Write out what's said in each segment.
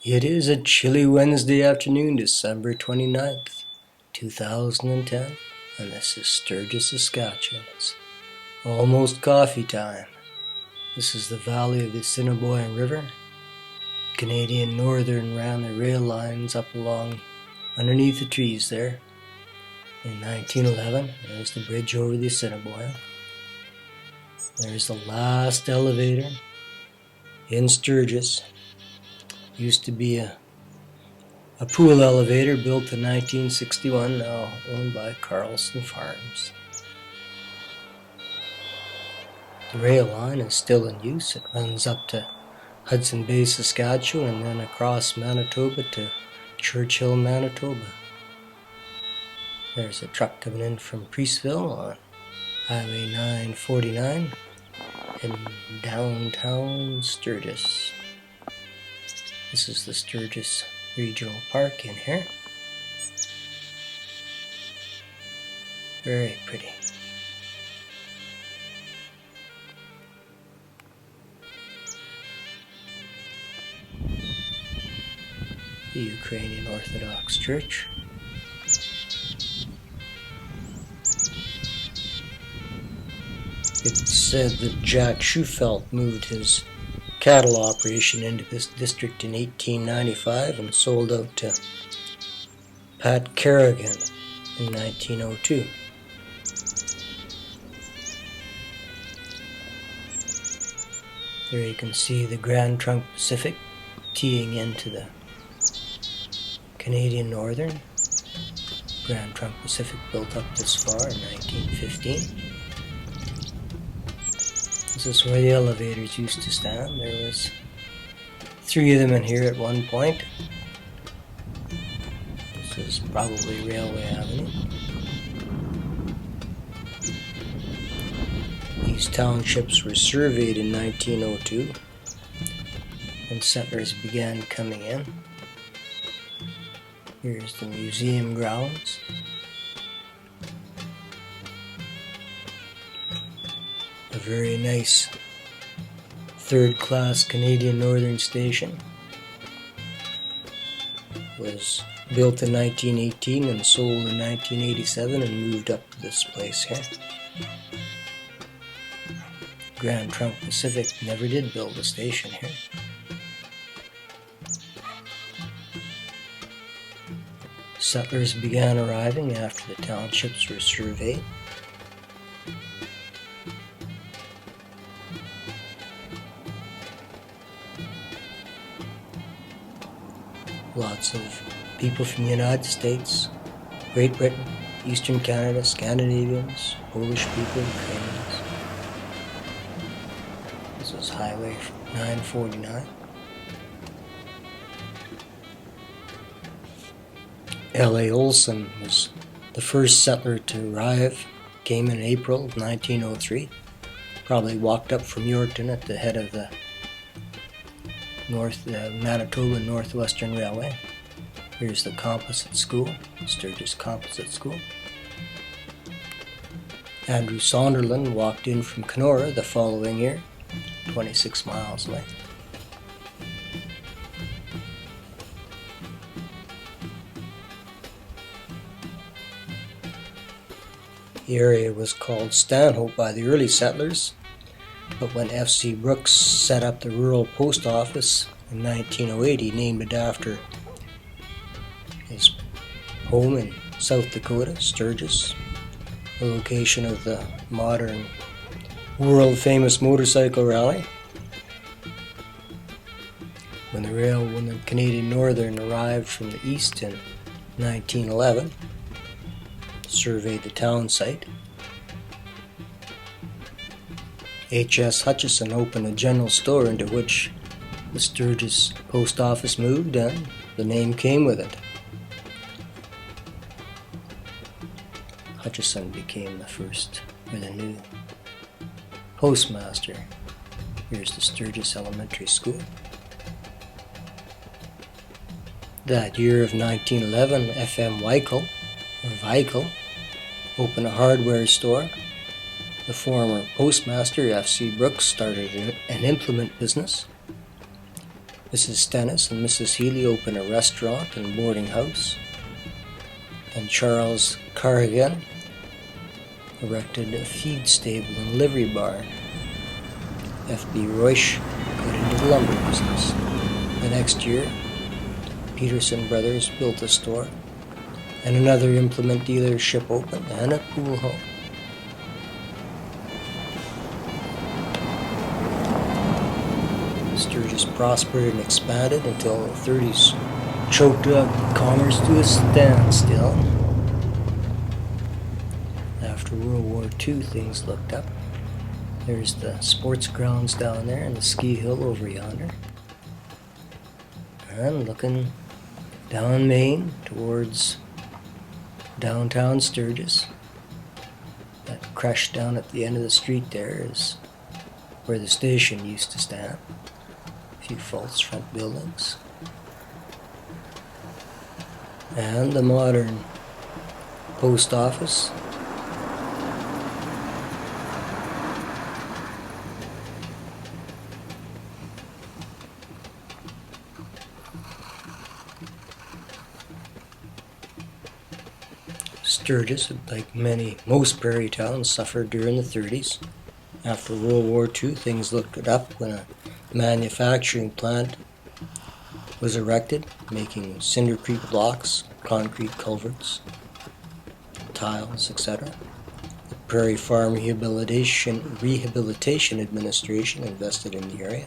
It is a chilly Wednesday afternoon, December 29th, 2010, and this is Sturgis, Saskatchewan. It's almost coffee time. This is the valley of the Assiniboine River. Canadian Northern ran the rail lines up along underneath the trees there. In 1911, there's the bridge over the Assiniboine. There's the last elevator in Sturgis. Used to be a pool elevator built in 1961, now owned by Carlson Farms. The rail line is still in use. It runs up to Hudson Bay, Saskatchewan, and then across Manitoba to Churchill, Manitoba. There's a truck coming in from Preeceville on Highway 949 in downtown Sturgis. This is the Sturgis Regional Park in here. Very pretty. The Ukrainian Orthodox Church. It's said that Jack Schufelt moved his cattle operation into this district in 1895 and sold out to Pat Kerrigan in 1902. There you can see the Grand Trunk Pacific teeing into the Canadian Northern. Grand Trunk Pacific built up this far in 1915. This is where the elevators used to stand. There was 3 of them in here at one point. This is probably Railway Avenue. These townships were surveyed in 1902 and settlers began coming in. Here's the museum grounds. A very nice third-class Canadian Northern station. Was built in 1918 and sold in 1987 and moved up to this place here. Grand Trunk Pacific never did build a station here. Settlers began arriving after the townships were surveyed. Lots of people from the United States, Great Britain, Eastern Canada, Scandinavians, Polish people, Ukrainians. This is Highway 949. L.A. Olson was the first settler to arrive, came in April of 1903. Probably walked up from Yorkton at the head of the Manitoba Northwestern Railway. Here's the Composite School, Sturgis Composite School. Andrew Sonderland walked in from Kenora the following year, 26 miles away. The area was called Stanhope by the early settlers, but when F.C. Brooks set up the rural post office in 1908, he named it after his home in South Dakota, Sturgis, the location of the modern world-famous motorcycle rally. When the Canadian Northern arrived from the east in 1911, surveyed the town site, H.S. Hutchison opened a general store into which the Sturgis post office moved, and the name came with it. Hutchison became the new postmaster. Here's the Sturgis Elementary School. That year of 1911, F.M. Weichel opened a hardware store. The former postmaster, F.C. Brooks, started an implement business. Mrs. Stennis and Mrs. Healy opened a restaurant and boarding house, and Charles Carrigan erected a feed stable and livery barn. F.B. Roysh got into the lumber business. The next year, Peterson Brothers built a store, and another implement dealership opened, and a pool home. Sturgis prospered and expanded until the 30s choked up commerce to a standstill. After World War II, things looked up. There's the sports grounds down there and the ski hill over yonder. And looking down Main towards downtown Sturgis, that crush down at the end of the street there is where the station used to stand. A few false front buildings. And the modern post office. Sturgis, like most prairie towns, suffered during the 30s. After World War II, things looked up when a manufacturing plant was erected, making cinder creek blocks, concrete culverts, tiles, etc. The Prairie Farm Rehabilitation Administration invested in the area.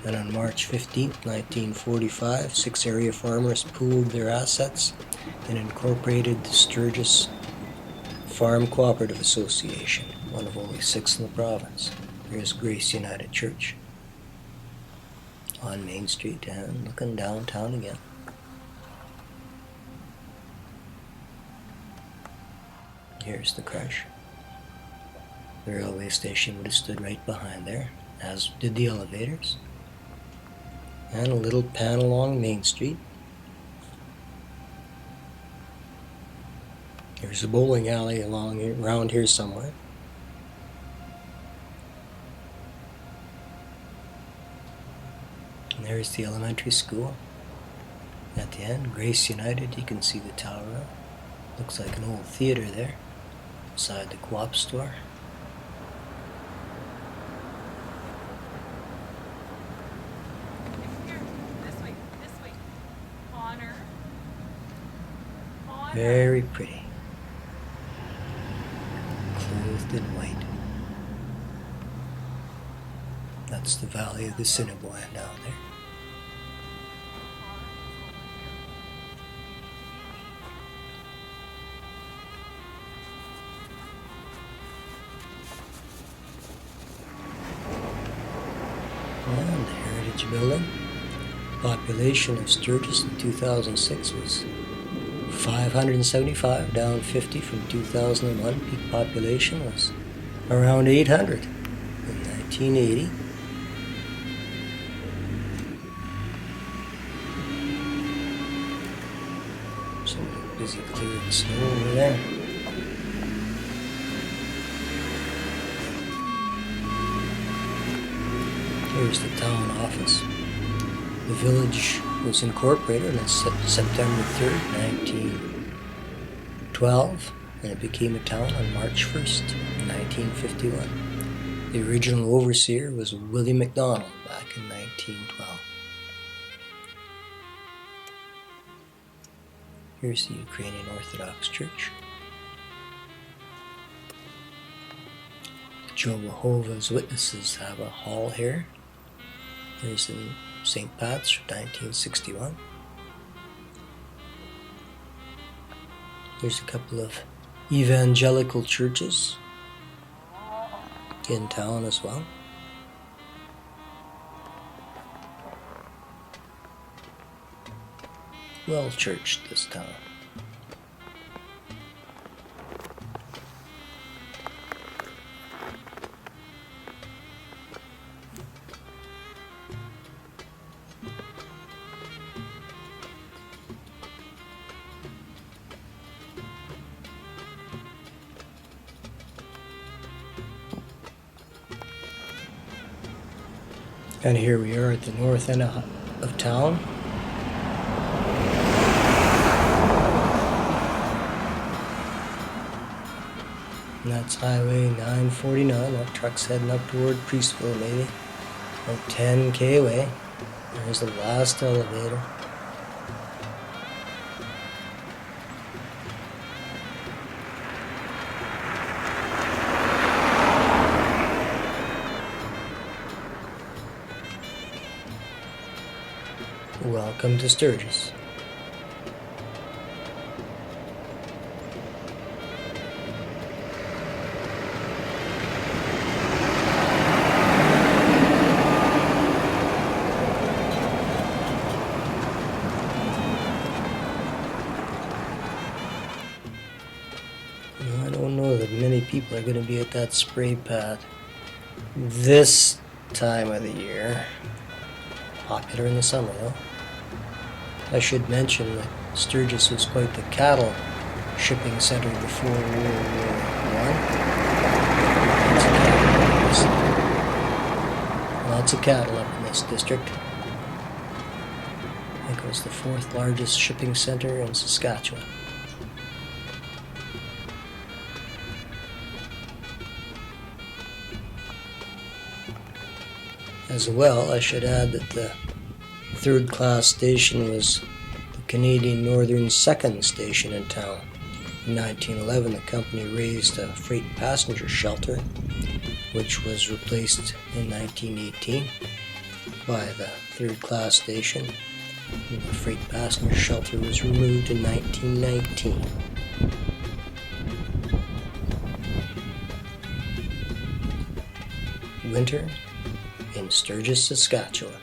And on March 15, 1945, 6 area farmers pooled their assets and incorporated the Sturgis Farm Cooperative Association, one of only 6 in the province. Here's Grace United Church on Main Street, and looking downtown again. Here's the crush. The railway station would have stood right behind there, as did the elevators. And a little pan along Main Street. There's a bowling alley around here somewhere. And there's the elementary school. At the end, Grace United, you can see the tower. Looks like an old theater there, beside the co-op store. Very pretty. Clothed in white. That's the valley of the Assiniboine down there. And the Heritage Building. Population of Sturgis in 2006 was 575, down 50 from 2001. Peak population was around 800 in 1980. Somebody busy clearing snow over there. Here's the town office. The village was incorporated on September 3rd, 1912, and it became a town on March 1st, 1951. The original overseer was William MacDonald back in 1912. Here's the Ukrainian Orthodox Church. The Jehovah's Witnesses have a hall here. There's in St. Pat's from 1961. There's a couple of evangelical churches in town as well. Well churched this town. And here we are at the north end of of town. And that's Highway 949. That truck's heading up toward Preeceville, maybe. About 10k away. There's the last elevator. Welcome to Sturgis. I don't know that many people are going to be at that spray pad this time of the year. Popular in the summer, though. I should mention that Sturgis was quite the cattle shipping center before World War I. Lots of cattle up in this district. I think it was the 4th largest shipping center in Saskatchewan. As well, I should add that the 3rd class station was the Canadian Northern 2nd station in town. In 1911, the company raised a freight passenger shelter, which was replaced in 1918 by the 3rd class station. And the freight passenger shelter was removed in 1919. Winter in Sturgis, Saskatchewan.